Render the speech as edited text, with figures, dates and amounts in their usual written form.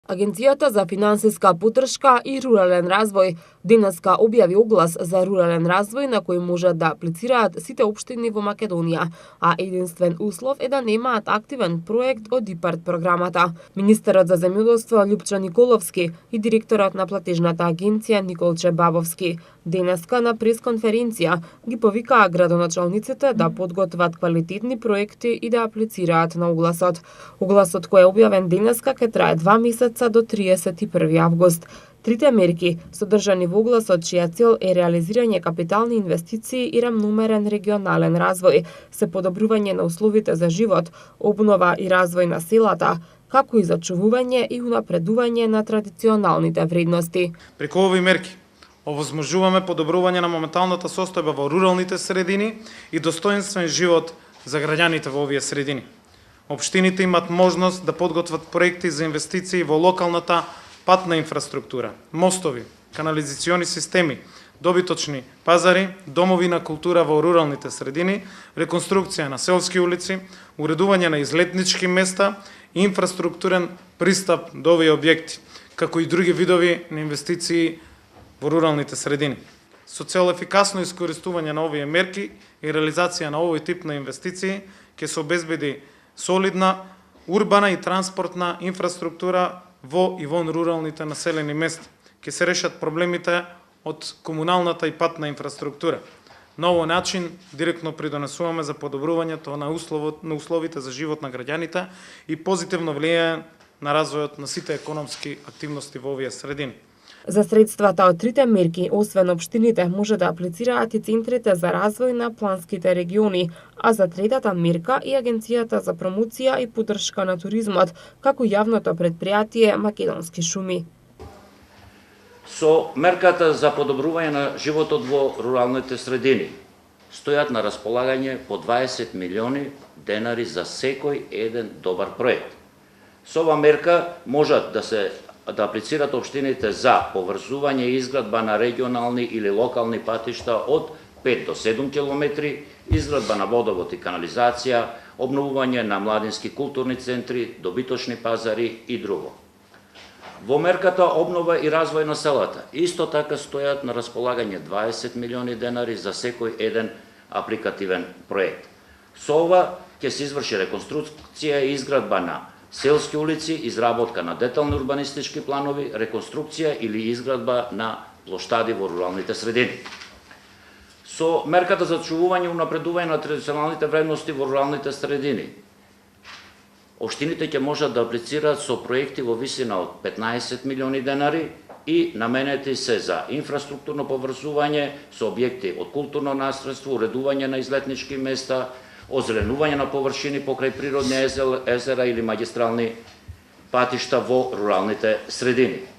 Агенцијата за финансиска поддршка и рурален развој денеска објави оглас за рурален развој на кој можат да аплицираат сите општини во Македонија, а единствен услов е да немаат активен проект од ИПАРД програмата. Министерот за земјоделство Љупчо Николовски и директорот на платежната агенција Николче Бабовски денеска на пресконференција ги повикаа градоначалниците да подготват квалитетни проекти и да аплицираат на огласот. Огласот кој е објавен денеска ќе трае 2 месеца до 31 август. Трите мерки содржани во огласот, чија цел е реализирање капитални инвестиции и рамномерен регионален развој, се подобрување на условите за живот, обнова и развој на селата, како и зачувување и унапредување на традиционалните вредности. Преку овои мерки овозможуваме подобрување на моменталната состојба во руралните средини и достоинствен живот за граѓаните во овие средини. Општините имат можност да подготват проекти за инвестиции во локалната патна инфраструктура, мостови, канализациони системи, добиточни пазари, домови на култура во руралните средини, реконструкција на селски улици, уредување на излетнички места и инфраструктурен пристап до овие објекти, како и други видови на инвестиции во руралните средини. Со цел ефикасно искористување на овие мерки и реализација на овој тип на инвестиции ќе се обезбеди солидна урбана и транспортна инфраструктура во и вон руралните населени места. Ќе се решат проблемите од комуналната и патна инфраструктура. На овој начин директно придонесуваме за подобрувањето на условите за живот на граѓаните и позитивно влијае на развојот на сите економски активности во овие средини. За средствата од трите мерки, освен општините, може да аплицираат и центрите за развој на планските региони, а за третата мерка и Агенцијата за промоција и поддршка на туризмот, како јавното претпријатие Македонски шуми. Со мерката за подобрување на животот во руралните средини стојат на располагање по 20 милиони денари за секој еден добар проект. Со ова мерка можат да аплицираат општините за поврзување и изградба на регионални или локални патишта од 5 до 7 километри, изградба на водовод и канализација, обновување на младински културни центри, добиточни пазари и друго. Во мерката обнова и развој на селата исто така стојат на располагање 20 милиони денари за секој еден апликативен проект. Со ова ќе се изврши реконструкција и изградба на селски улици, изработка на детални урбанистички планови, реконструкција или изградба на плоштади во руралните средини. Со мерката за зачувување и унапредување на традиционалните вредности во руралните средини, општините ќе можат да аплицираат со проекти во висина од 15 милиони денари и наменети се за инфраструктурно поврзување со објекти од културно наследство, уредување на излетнички места, озеленување на површини покрај природни езера или магистрални патишта во руралните средини.